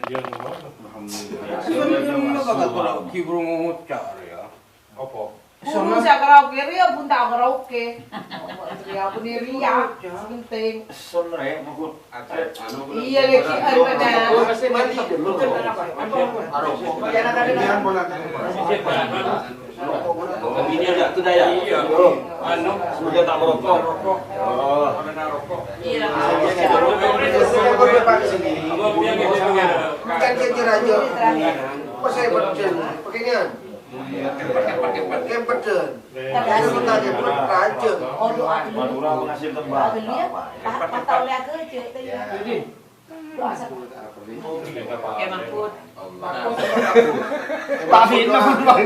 Kung sa karaoke ria, punta ako karaoke. Ria ako ni Ria. Sinting. Iya, lagi ano ba na? Ini ada tu daya. Anu, sudah tak merokok. Oh. Iya. Bukan kira aja. Kok saya berjen? Pakaian. Pakai berjen. Tapi kita dia berjen. Oh, doa dulu. Madura penghasil tembak. Dia, patau lihat ke cerita. Doa satu. Pakai mahfud. Tapi mahfud bang.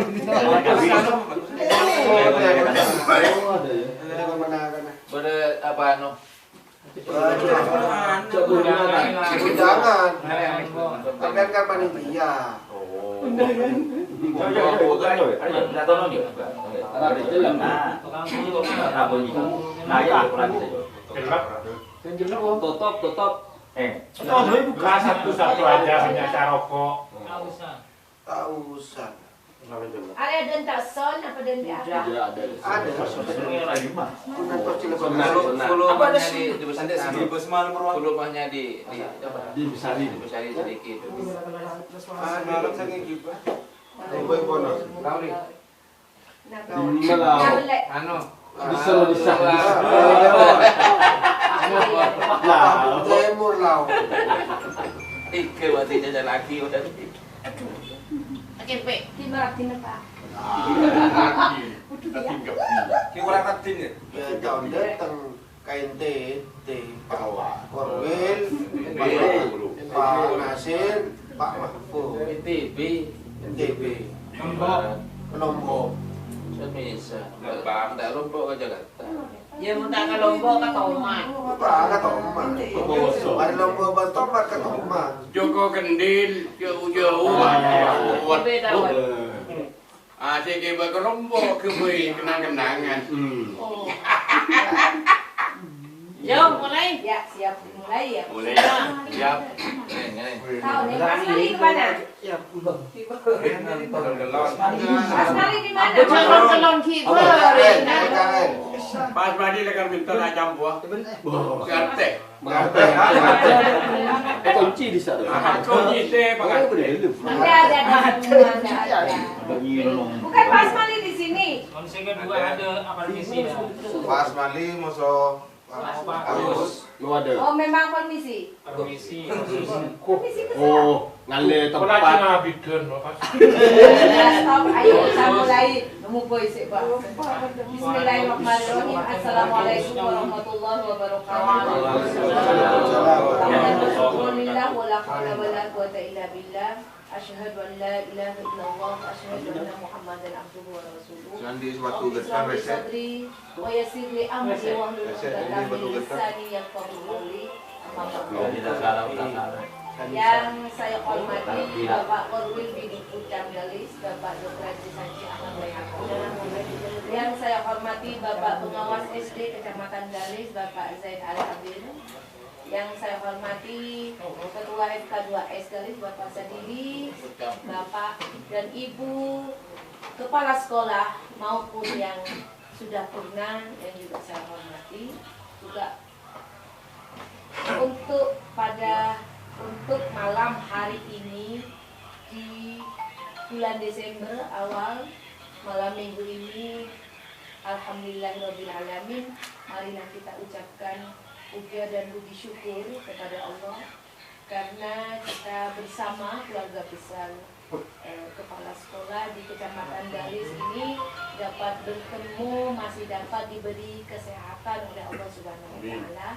Pada apa anu? Jangan. Kalian kan panitia. Tutup. Buka satu-satu aja hanya rokok. Tak usah. Ada dentak son apa dentak? Ada. Rumahnya di Besari sedikit. Malam saya juga. Boy bonus. Anu, Disuruh Timur laut. Ike berarti jajan lagi udah. Oke, Pak. Dimarahin apa? Kurang tatin ya. Ya tahun datang KNT, Pak Korwil, Pak Nasir, Pak Mahfud, NTB. Lombok. Bisa. Bang, tak Lombok ke Jakarta. Ya mau tak ke Lombok ke Tomat. Pak Katomat. Ada Lombok Batomat Katomat. Joko Kendil jauh-jauh. Beda. Sige ba Lombok ke kenang-kenangan. Yo, mulai. Ya, siap mulai ya. Mulai. Siap. Tahu nih, Mas Mali kemana? Mas Mali di mana? Calon kiper. Pas mandi lekar minta nak campur. Garte. Kunci di sana. Kunci teh pakai. Ada. Bukan Mas Mali di sini. Konsep kedua ada akademisi. Pas Mali musuh Agus. Lu ada. Oh, memang permisi. Akademisi. Permisi ke sana. Oh, ngale Kalau lagi tempat. mah bikin, Stop, ayo kita mulai. Nemu boy sih, Pak. Bismillahirrahmanirrahim. Assalamualaikum warahmatullahi wabarakatuh. Alhamdulillah wala haula wala quwwata illa billah. Asyhadu an la ilaha illallah wa asyhadu anna Muhammadan abduhu wa rasuluh. Rabbi sadri wa yassir li amri wa hlul 'uqdatam min lisani yafqahu qawli. Yang saya hormati Bapak Korwil Bidi Pucang Galis, Bapak Dr. Haji Sanci Ahmad Bayako. Yang saya hormati Bapak Pengawas SD Kecamatan Galis, Bapak Zain Al-Abdin. Yang saya hormati Ketua FK2S Galis, Bapak Sadili, Bapak dan Ibu Kepala Sekolah maupun yang sudah purna yang juga saya hormati. Juga untuk malam hari ini di bulan Desember awal malam minggu ini, alhamdulillahirobbilalamin, marilah kita ucapkan puja dan puji syukur kepada Allah karena kita bersama keluarga besar kepala sekolah di Kecamatan Galis ini dapat bertemu, masih dapat diberi kesehatan oleh Allah Subhanahu wa Ta'ala,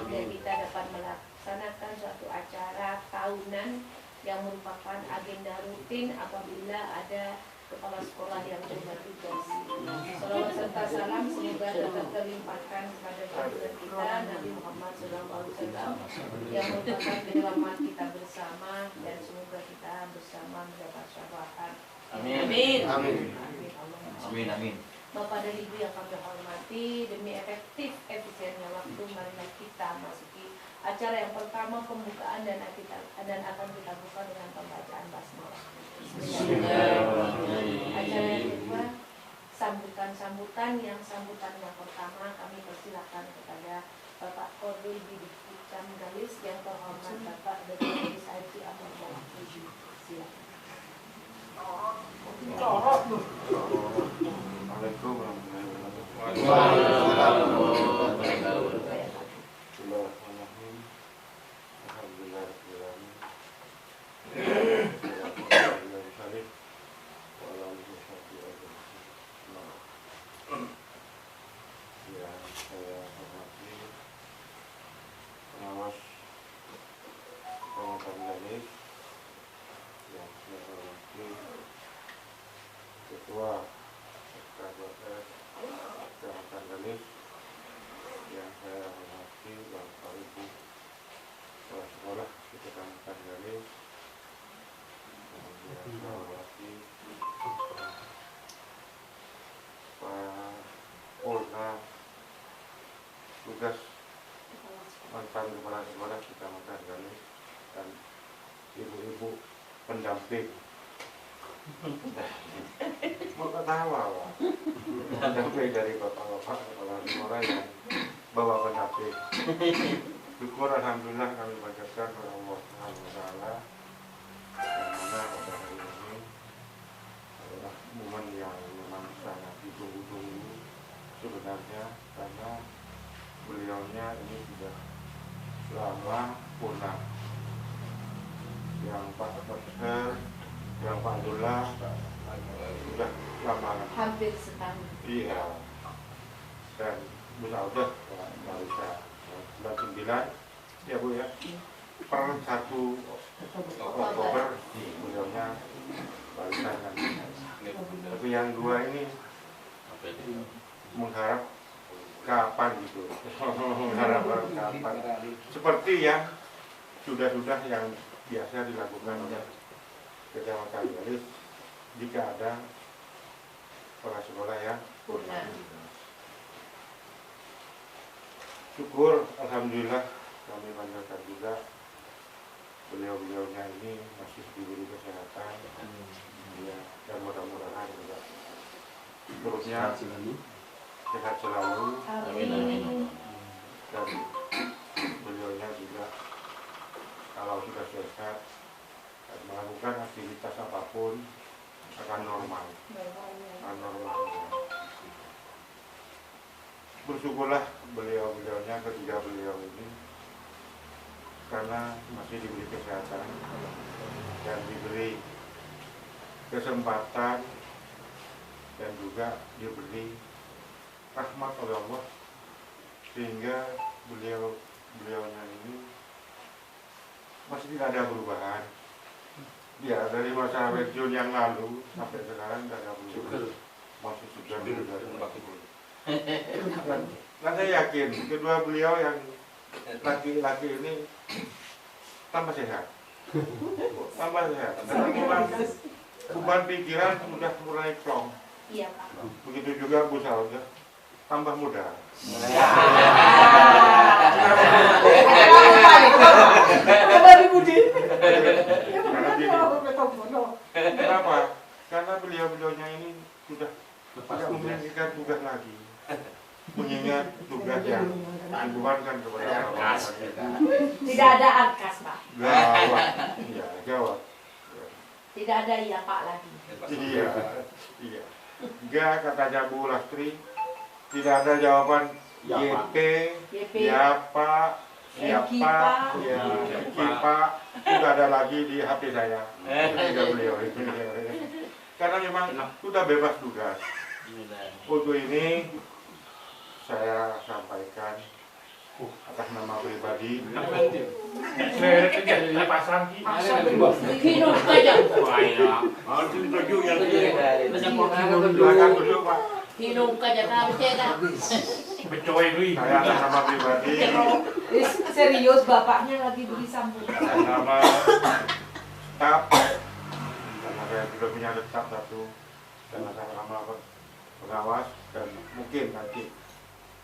sehingga kita dapat melaksanakan suatu acara tahunan yang merupakan agenda rutin apabila ada kepala sekolah yang bertugas. Salawat serta salam semoga tetap terlimpahkan kepada junjungan kita Nabi Muhammad SAW yang merupakan penyelamat kita bersama, dan semoga kita bersama mendapat syafaat. Amin. Amin. Amin. Amin. Bapak dan Ibu yang kami hormati, berhenti demi efisiennya waktu, marilah kita masuki acara yang pertama, pembukaan, dan akan kita buka dengan pembacaan basmalah. Acara yang kedua, sambutan yang pertama kami persilakan kepada Bapak Korwil Bidik Galis yang terhormat Bapak Dr. Haji Ahmad Bawaki. Silakan. Assalamualaikum warahmatullahi wabarakatuh. Bismillahirrahmanirrahim. Alhamdulillahirabbil alamin. Yang saya hormati pengawas Kecamatan Galis, yang saya hormati Ketua KWS Kecamatan Galis, yang saya hormati Bapak Ibu Kepala Sekolah di Kecamatan Galis, yang saya hormati Pak Polda tugas mantan Kepala Sekolah Kecamatan Galis dan ibu-ibu pendamping. Mau ketawa, Pak. Pendamping dari bapak-bapak kepala sekolah yang bawa pendamping. Syukur alhamdulillah kami panjatkan kepada Allah Subhanahu wa taala, yang mana pada hari ini adalah momen yang memang sangat ditunggu-tunggu sebenarnya, karena beliaunya ini sudah lama punah. Yang Pak Dokter, yang Pak Abdullah sudah lama, Hampir setahun. iya, dan Bu Saudah Pak Isa bulan 9 ya Bu ya, per 1 Oktober beliaunya barisan. Tapi yang dua ini mengharap kapan gitu, mengharap kapan, seperti yang sudah yang biasa dilakukan oleh Kecamatan Galis jika ada kepala sekolah yang Purna. Syukur alhamdulillah kami panjatkan juga beliau-beliaunya ini masih diberi kesehatan, ya, dan mudah-mudahan juga terusnya sehat selalu. Amin. Dan beliaunya juga kalau sudah sehat dan melakukan aktivitas apapun akan normal. Bersyukurlah beliau-beliaunya, ketiga beliau ini, karena masih diberi kesehatan dan diberi kesempatan dan juga diberi rahmat oleh Allah, sehingga beliaunya ini masih tidak ada perubahan. Ya, dari masa pensiun yang lalu sampai sekarang tidak ada perubahan. Masih sudah dan saya yakin kedua beliau yang laki-laki ini tambah sehat. Tambah sehat. Dan beban pikiran sudah mulai plong. Iya, Pak. Begitu juga Bu Saudah, tambah muda. Kenapa? Karena beliau-beliaunya ini sudah tidak memiliki tugas lagi, mengingat tugas yang dibebankan kepada orang. Tidak ada angkas, Pak. Gawat, iya, gawat. Tidak ada iya Pak lagi. Iya, iya. Enggak, katanya Bu Lastri, tidak ada jawaban YP, ya Pak, siapa, ya Pak, sudah ada lagi di HP saya. Ketika beliau itu. Karena memang sudah bebas tugas. Untuk ini saya sampaikan atas nama pribadi. Saya kerja di pasang ki. Minum saja. Silakan duduk Pak. Minum saja kami tidak. Becoy lui. Saya atas nama pribadi. Serius bapaknya lagi beri sambutan. Atas nama staf. Karena saya sudah punya staf satu. Dan atas nama pengawas dan mungkin nanti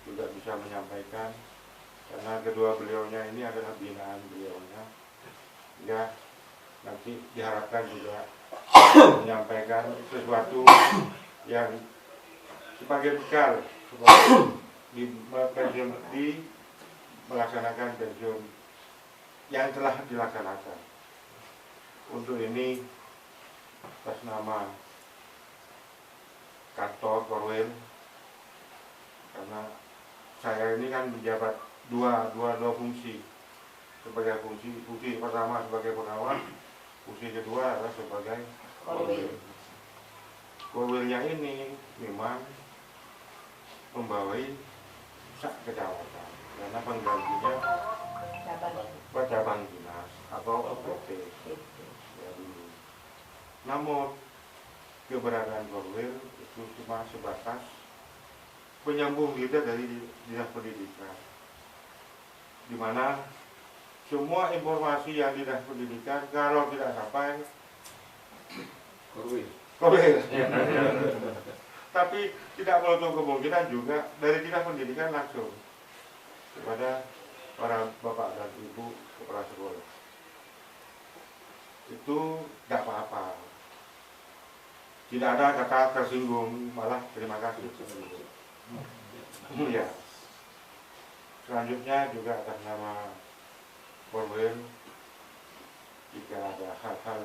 juga bisa menyampaikan, karena kedua beliaunya ini adalah binaan beliaunya, ya nanti diharapkan juga menyampaikan sesuatu yang sebagai bekal di melaksanakan pensiun yang telah dilaksanakan. Untuk ini atas nama kantor Korwil, karena saya ini kan menjabat dua fungsi, sebagai fungsi pertama sebagai pengawas, fungsi kedua adalah sebagai Korwil. Korwilnya ini memang membawai sak kecamatan, karena penggantinya cabang dinas atau OPT. Namun keberadaan Korwil itu cuma sebatas penyambung kita dari dinas pendidikan, di mana semua informasi yang dinas pendidikan kalau tidak sampai Korwil. Tapi tidak menutup kemungkinan juga dari dinas pendidikan langsung kepada para bapak dan ibu kepala sekolah. Itu tidak apa-apa, tidak ada kata tersinggung, malah terima kasih. Ya. Selanjutnya juga atas nama Korwil, jika ada hal-hal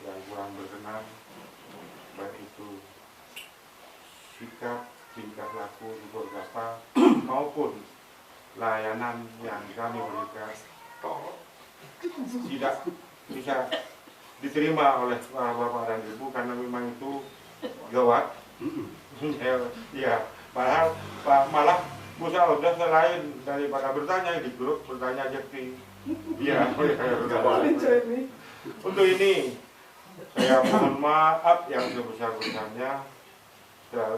yang kurang berkenan, baik itu sikap, tingkah laku, tutur kata maupun layanan yang kami berikan tidak bisa diterima oleh para bapak dan ibu, karena memang itu gawat. Ya, malah Musa udah selain daripada bertanya di grup, bertanya aja di ya. Untuk ini saya mohon maaf yang sebesar-besarnya.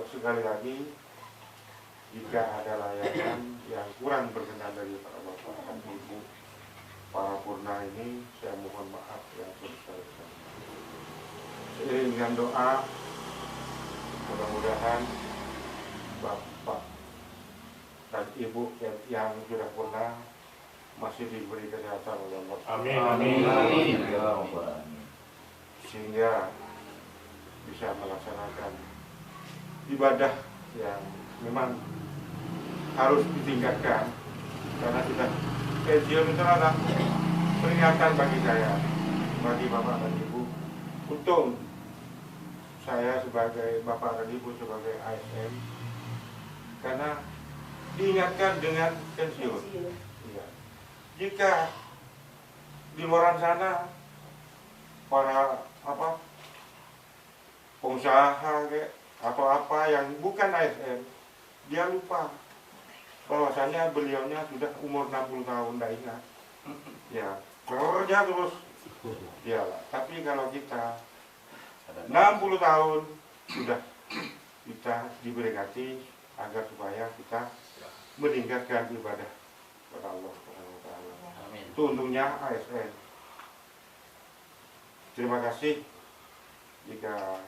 Sekali lagi, jika ada layanan yang kurang berkenan dari para bapak dan ibu para purna ini, saya mohon maaf yang sebesar-besarnya. Seiring dengan doa, mudah-mudahan bapak dan ibu yang sudah purna masih diberi kesehatan oleh Allah. Amin. Sehingga bisa melaksanakan ibadah yang memang harus ditingkatkan, karena sudah pensiun itu adalah peringatan bagi saya, bagi bapak dan ibu. Untung saya sebagai bapak dan ibu sebagai ASN, karena diingatkan dengan pensiun. Ya. Jika di luar sana para pengusaha atau apa yang bukan ASN, dia lupa bahwasanya beliaunya sudah umur 60 tahun, tidak ingat. Ya, kerja terus. Ya, tapi kalau kita 60 tahun sudah kita diberkati agar supaya kita meningkatkan ibadah kepada Allah SWT. Itu untungnya ASN. Terima kasih. Jika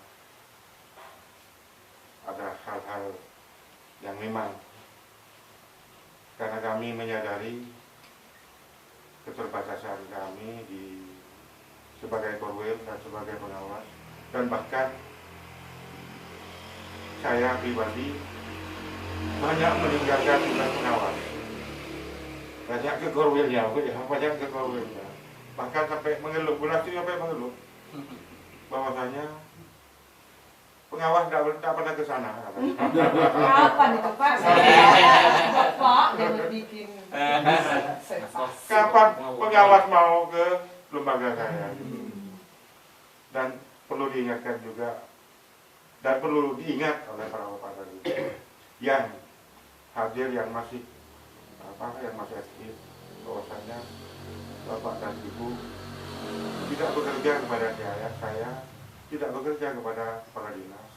ada hal-hal yang memang karena kami menyadari keterbatasan kami sebagai Korwil dan sebagai pengawas, dan bahkan saya pribadi banyak meninggalkan tugas pengawas, banyak ke Korwilnya, bahkan sampai mengeluh, sampai mengeluh bahwasanya pengawas tidak pernah ke sana. Kapan itu Pak? Bapak yang bikin sensasi. Kapan pengawas mau ke lembaga saya? Dan perlu diingatkan juga, dan perlu diingat oleh para bapak dan ibu yang hadir, yang masih aktif, bahwasanya bapak dan ibu tidak bekerja kepada saya tidak bekerja kepada para dinas,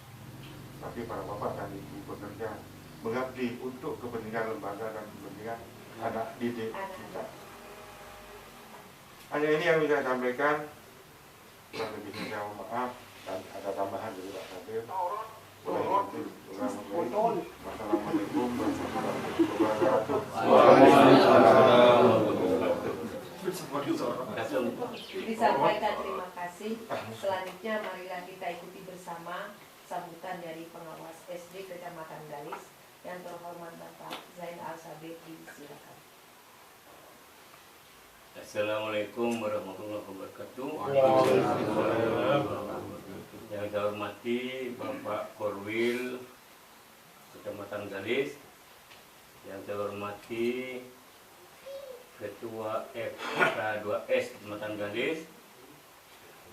tapi para bapak dan ibu bekerja mengabdi untuk kepentingan lembaga dan kepentingan anak didik kita. Hanya ini yang bisa saya sampaikan. Kurang lebihnya saya mohon maaf, dan ada tambahan dari Pak Kabir. Wassalamualaikum warahmatullahi wabarakatuh. kasih. Selanjutnya marilah kita ikuti bersama sambutan dari pengawas SD Kecamatan Galis yang terhormat Bapak Zain Al-Sabit, silakan. Assalamualaikum warahmatullahi wabarakatuh. Yang saya hormati Bapak Korwil Kecamatan Galis, yang saya hormati Ketua FK2S Kecamatan Galis,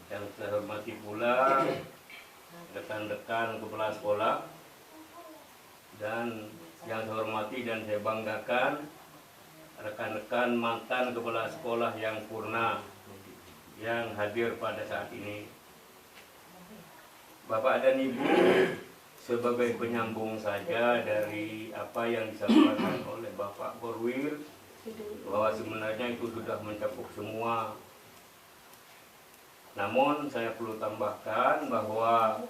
yang saya hormati pula rekan-rekan kepala sekolah, dan yang saya hormati dan saya banggakan rekan-rekan mantan kepala sekolah yang purna yang hadir pada saat ini. Bapak dan Ibu, sebagai penyambung saja dari apa yang disampaikan oleh Bapak Korwil, bahwa sebenarnya itu sudah mencakup semua. Namun saya perlu tambahkan bahwa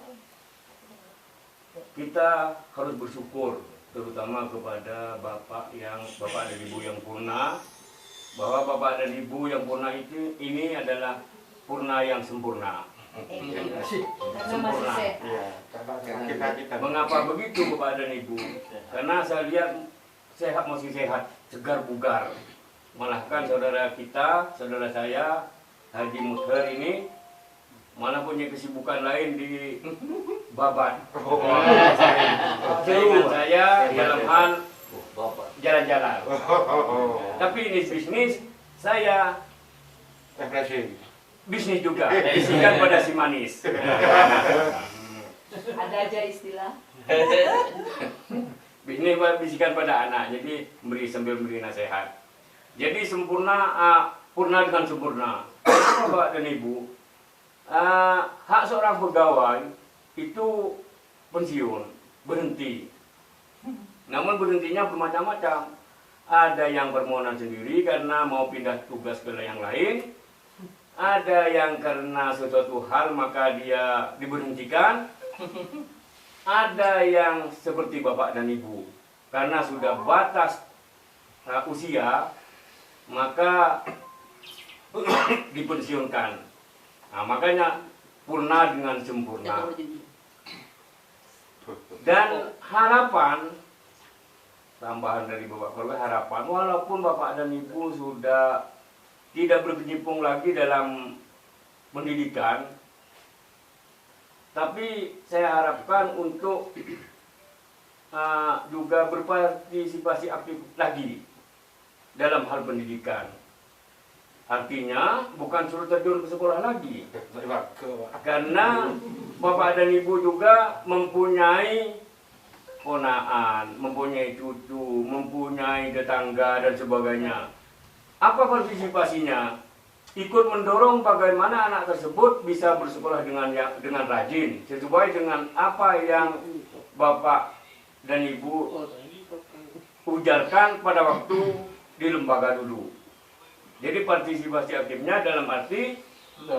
kita harus bersyukur, terutama kepada Bapak dan Ibu yang purna, bahwa Bapak dan Ibu yang purna ini adalah purna yang sempurna. Karena masih sehat. Mengapa begitu Bapak dan Ibu? Karena saya lihat masih sehat, segar bugar. Malahkan saudara saya Haji Muthar ini malah punya kesibukan lain di Babat. Saingan saya dalam hal jalan-jalan. Tapi ini bisnis saya bisnis juga, bisikan pada si manis. Ada aja istilah. Bisnis bisikan pada anak, jadi sambil beri nasihat. Jadi sempurna, purna dengan sempurna. Bapak dan Ibu, hak seorang pegawai itu pensiun, berhenti. Namun berhentinya bermacam-macam. Ada yang permohonan sendiri karena mau pindah tugas ke yang lain. Ada yang karena sesuatu hal maka dia diberhentikan. Ada yang seperti Bapak dan Ibu, karena sudah batas usia, maka dipensiunkan. Nah, makanya purna dengan sempurna. Dan harapan, tambahan dari Bapak Korwil, harapan, walaupun Bapak dan Ibu sudah tidak berkecimpung lagi dalam pendidikan, tapi saya harapkan untuk juga berpartisipasi aktif lagi dalam hal pendidikan. Artinya bukan suruh terjun ke sekolah lagi, karena Bapak dan Ibu juga mempunyai ponaan, mempunyai cucu, mempunyai tetangga dan sebagainya. Apa partisipasinya? Ikut mendorong bagaimana anak tersebut bisa bersekolah dengan rajin, sesuai dengan apa yang Bapak dan Ibu ujarkan pada waktu di lembaga dulu. Jadi partisipasi aktifnya dalam arti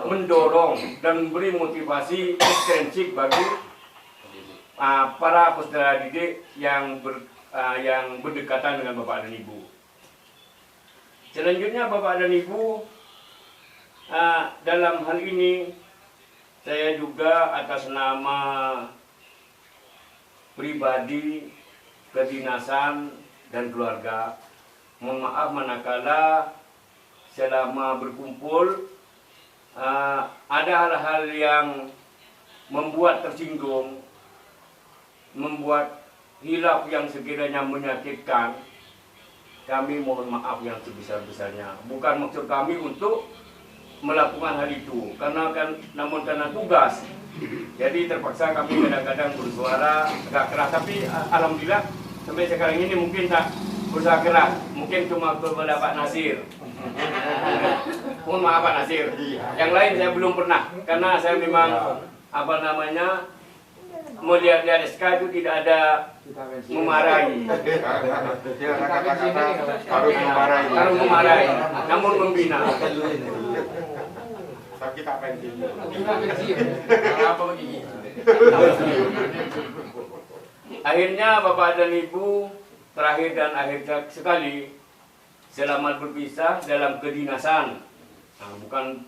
mendorong dan memberi motivasi ekstrinsik bagi para peserta didik yang berdekatan dengan Bapak dan Ibu. Selanjutnya Bapak dan Ibu, dalam hal ini saya juga atas nama pribadi, kedinasan dan keluarga, mohon maaf manakala selama berkumpul ada hal-hal yang membuat tersinggung, membuat hilaf yang sekiranya menyakitkan. Kami mohon maaf yang sebesar-besarnya. Bukan maksud kami untuk melakukan hal itu, namun karena tugas. Jadi terpaksa kami kadang-kadang bersuara agak keras, tapi alhamdulillah sampai sekarang ini mungkin tak berusaha keras, mungkin cuma kepada Pak Nasir. Mohon maaf Pak Nasir. Yang lain saya belum pernah, karena saya memang melihat SK itu tidak ada memarahi. Harus memarahi, namun membina. Kita penting. Akhirnya Bapak dan Ibu, terakhir dan akhir sekali, selamat berpisah dalam kedinasan. Nah, bukan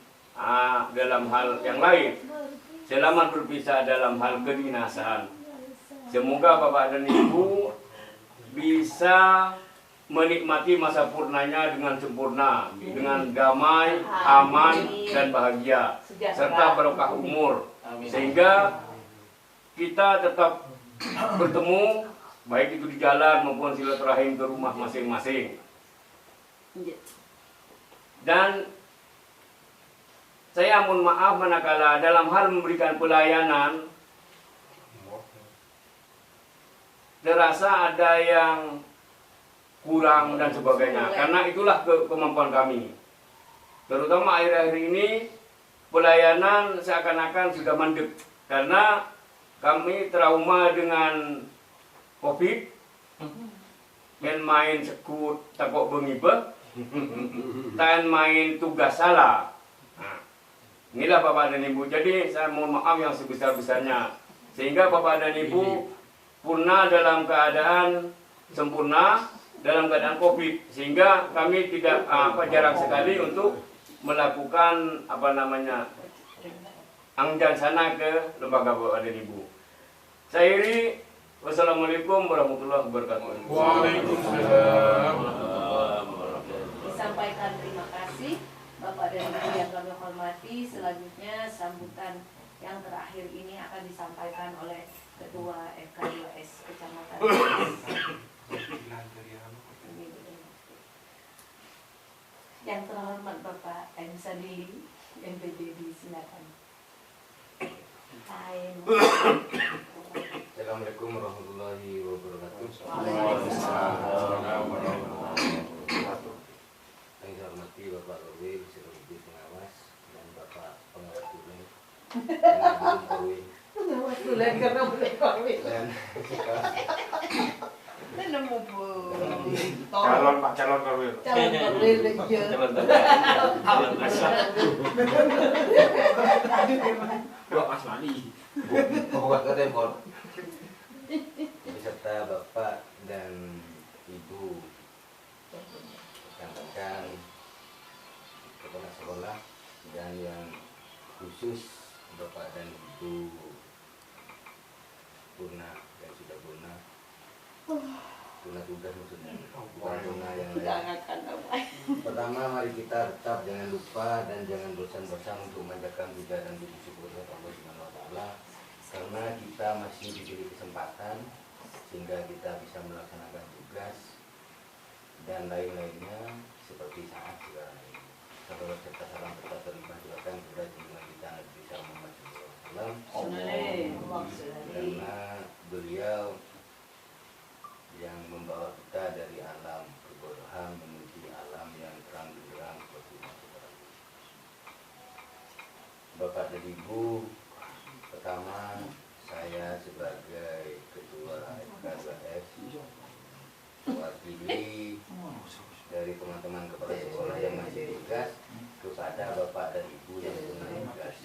dalam hal yang lain. Selamat berpisah dalam hal kedinasan. Semoga Bapak dan Ibu bisa menikmati masa purnanya dengan sempurna, dengan damai, aman, dan bahagia, serta berkah umur, sehingga kita tetap bertemu, baik itu di jalan maupun silaturahim ke rumah masing-masing. Dan saya mohon maaf manakala dalam hal memberikan pelayanan terasa ada yang kurang dan sebagainya, karena itulah kemampuan kami. Terutama akhir-akhir ini pelayanan seakan-akan sudah mandek karena kami trauma dengan COVID, main sekut takut bengibe, dan main tugas salah. Nah, inilah Bapak dan Ibu. Jadi saya mohon maaf yang sebesar-besarnya, sehingga Bapak dan Ibu purna dalam keadaan sempurna, dalam keadaan COVID, sehingga kami tidak jarang sekali untuk melakukan angjan sana ke lembaga Bapak dan Ibu. Saya iri, wassalamualaikum warahmatullahi wabarakatuh. Waalaikumsalam. Disampaikan terima kasih Bapak dan Ibu yang kami hormati. Selanjutnya sambutan yang terakhir ini akan disampaikan oleh Ketua FK2S Kecamatan. Yang terhormat Bapak M. Sadili, MPDB, silakan. Assalamualaikum warahmatullahi wabarakatuh. Waalaikumsalam. Yang saya hormati Bapak Lorwil, Sirobudi Pengawas, dan Bapak Pengawas Tulen, Pengawas Tulen karena boleh kawin. dan Nemu pun. calon Korwil. Calon Korwil iya. Mas Mani. Bapak Kedempor, beserta Bapak dan Ibu, rekan-rekan kepala sekolah, dan yang khusus Bapak dan Ibu purna dan sudah purna tugas maksudnya, bukan purna yang lain. Pertama, mari kita tetap jangan lupa dan jangan bosan-bosan untuk memanjatkan puja dan puji syukur kepada Allah Subhanahu wa Ta'ala, karena kita masih diberi kesempatan sehingga kita bisa melaksanakan tugas dan lain-lainnya seperti saat sekarang ini. Salawat serta salam tetap terlimpah silakan kepada junjungan kita Nabi besar Muhammad SAW, karena beliau yang membawa kita dari alam kebodohan menuju alam yang terang benderang seperti itu. Bapak dan Ibu, pertama saya sebagai Ketua FK2S mewakili dari teman-teman kepala sekolah yang masih tugas kepada Bapak dan Ibu yang pernah tugas,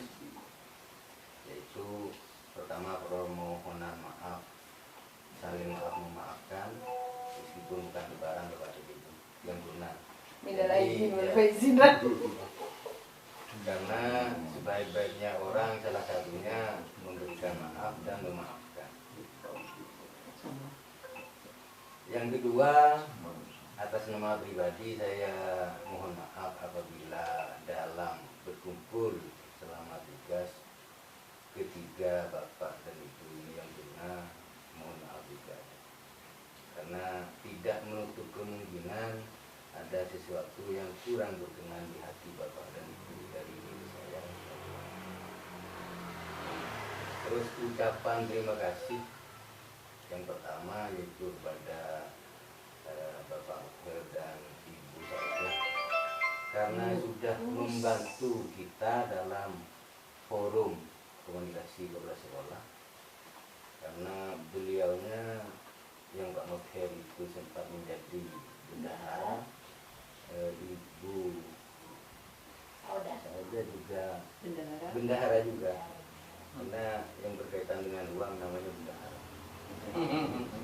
yaitu pertama permohonan maaf, saling maaf memaafkan meskipun bukan lebaran Bapak dan Ibu yang pernah. Karena sebaik-baiknya orang salah satunya memberikan maaf dan memaafkan. Yang kedua, atas nama pribadi saya mohon maaf apabila dalam berkumpul selama tugas ketiga Bapak dan Ibu yang pernah, mohon maaf juga. Karena tidak menutup kemungkinan ada sesuatu yang kurang berkenan di hati Bapak dan Ibu dari diri saya. Terus ucapan terima kasih yang pertama yaitu kepada Bapak Oker dan Ibu saya, karena sudah membantu kita dalam forum komunikasi kepala sekolah. Karena beliaunya yang Pak Oker itu sempat menjadi bendahara, Ibu saya juga bendahara juga, karena yang berkaitan dengan uang namanya bendahara.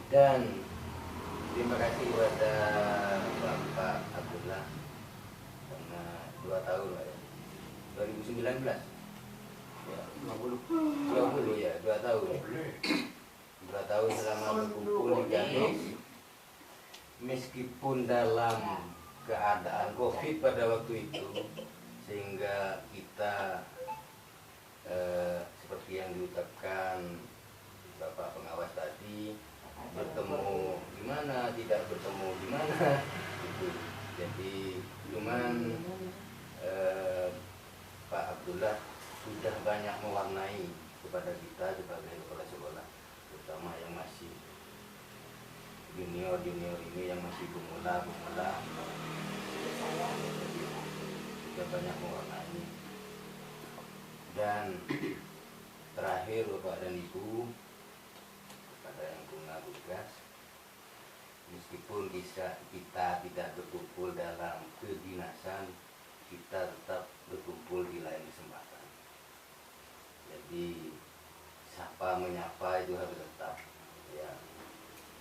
Dan terima kasih kepada Bapak Abdullah karena 2 tahun lah ya, 2019 ya, 20 ya, 2 tahun 2 tahun selama berkumpul di Ganis, meskipun dalam keadaan COVID pada waktu itu, sehingga kita seperti yang diucapkan Bapak pengawas tadi, bertemu di mana, tidak bertemu di mana gitu. Jadi cuman Pak Abdullah sudah banyak mewarnai kepada kita sebagai kepala sekolah, terutama yang masih junior ini yang masih pemula sudah banyak mewarnai. Dan terakhir Bapak dan Ibu, kepada yang punya tugas, meskipun kita tidak berkumpul dalam kedinasan, kita tetap berkumpul di lain kesempatan. Jadi sapa menyapa itu harus tetap ya.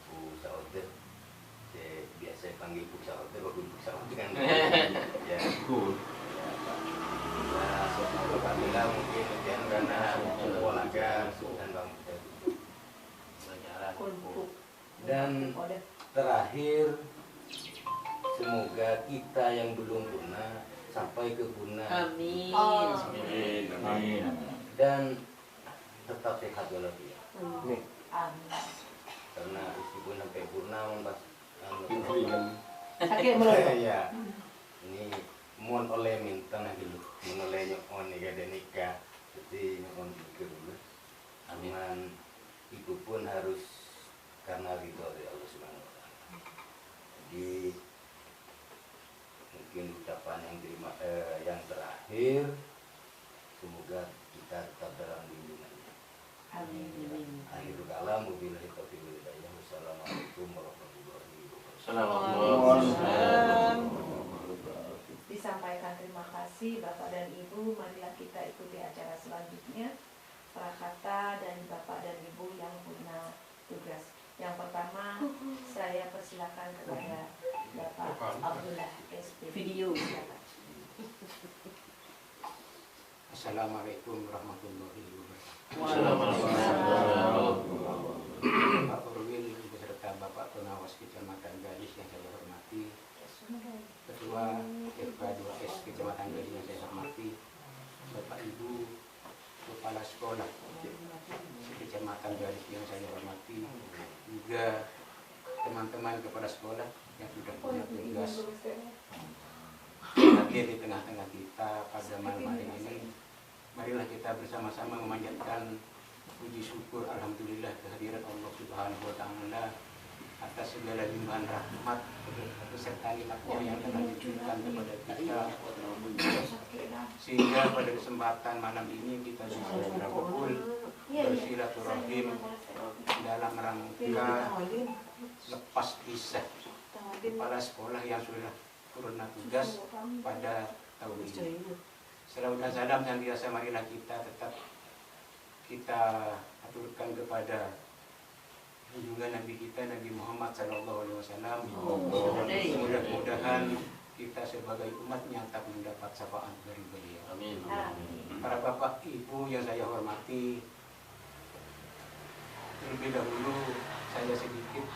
Bu Saudir, saya biasa panggil Bu Saudir, Bu Saudir kan ya. Bapak Bila mungkin karena olahraga dan Bang dan terakhir, semoga kita yang belum purna sampai ke purna. Amin. Amin. Dan tetap sehat walafiat. Amin. Karena meskipun sampai purna pas Sakit melulu. ya. Ini mohon oleh minta lagi lu, mohon oleh nyokon nih ada nikah, jadi nyokon dulu. Amin. Itu pun harus karena ridho dari Allah Subhanahu wa Ta'ala. Jadi mungkin ucapan yang terakhir, semoga kita tetap dalam lindungannya. Amin. Akhirul kalam, wabillahi taufiq wal hidayah. Wassalamualaikum warahmatullahi wabarakatuh. Assalamualaikum. Disampaikan terima kasih Bapak dan Ibu. Marilah kita ikuti acara selanjutnya. Prakata dan Bapak dan Ibu yang punya tugas. Yang pertama, saya persilakan kepada Bapak Abdullah SP. Video. Assalamualaikum warahmatullahi wabarakatuh. Waalaikumsalam. Pak Purwil beserta Bapak Pengawas Kecamatan Gadis yang saya hormati, Ketua FK 2S Kecamatan Gadis yang saya hormati, Bapak Ibu Kepala Sekolah Kecamatan Gadis yang saya hormati, juga teman-teman kepala sekolah yang sudah punya tugas hadir di tengah-tengah kita pada malam hari ini. Marilah kita bersama-sama memanjatkan puji syukur alhamdulillah kehadiran Allah Subhanahu wa Ta'ala atas segala limpahan rahmat beserta nikmatnya yang telah diberikan kepada kita, sehingga pada kesempatan malam ini kita bisa berkumpul bersilaturahim dalam rangka lepas pisah kepala sekolah yang sudah purna tugas pada tahun ini. Salawat dan salam yang biasa marilah kita tetap kita aturkan kepada junjungan Nabi kita Nabi Muhammad SAW. Mudah-mudahan kita sebagai umatnya tak mendapat syafaat dari beliau. Amin. Para bapak ibu yang saya hormati, terlebih dahulu saya sedikit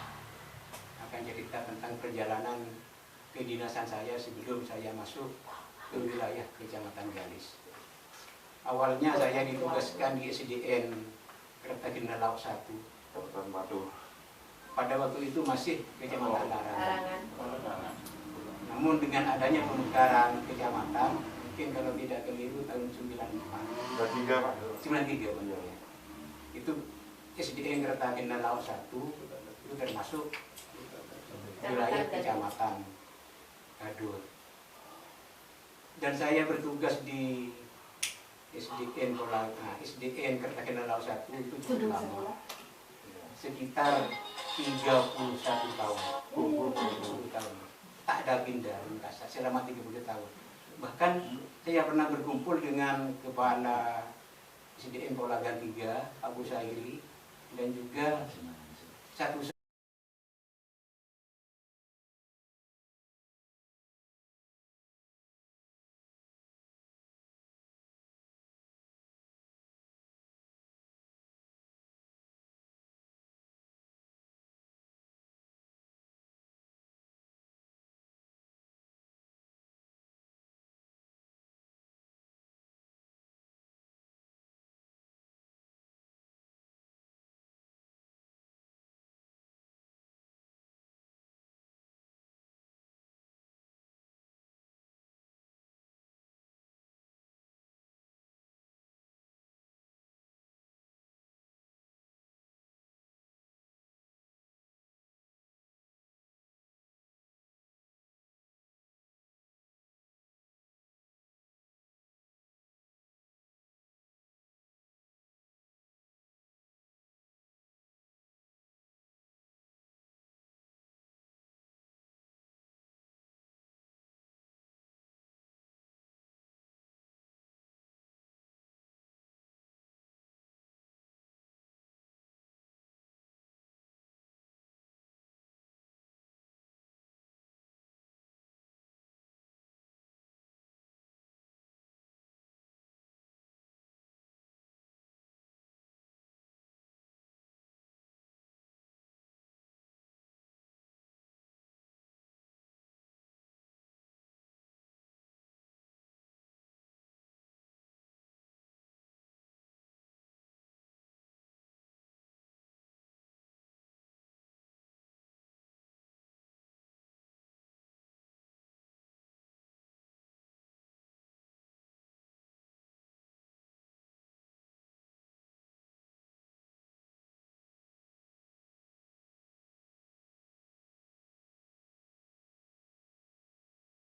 akan cerita tentang perjalanan kedinasan saya sebelum saya masuk ke wilayah Kecamatan Galis. Awalnya saya ditugaskan di SDN Kertajina Laut 1. Pada waktu itu masih Kecamatan Larangan. Namun dengan adanya pemekaran kecamatan, mungkin kalau tidak keliru tahun 94. 93 benar. Itu SDN Kertajina Laut 1 itu termasuk wilayah Kecamatan Gadur. Dan saya bertugas di SDN Kertajina Laut 1 itu cukup lama, sekitar 31 tahun. 30 tahun. Tak ada pindah kasar selama 30 tahun. Bahkan saya pernah berkumpul dengan kepala SDN Polagan 3, Abu Sairi, dan juga satu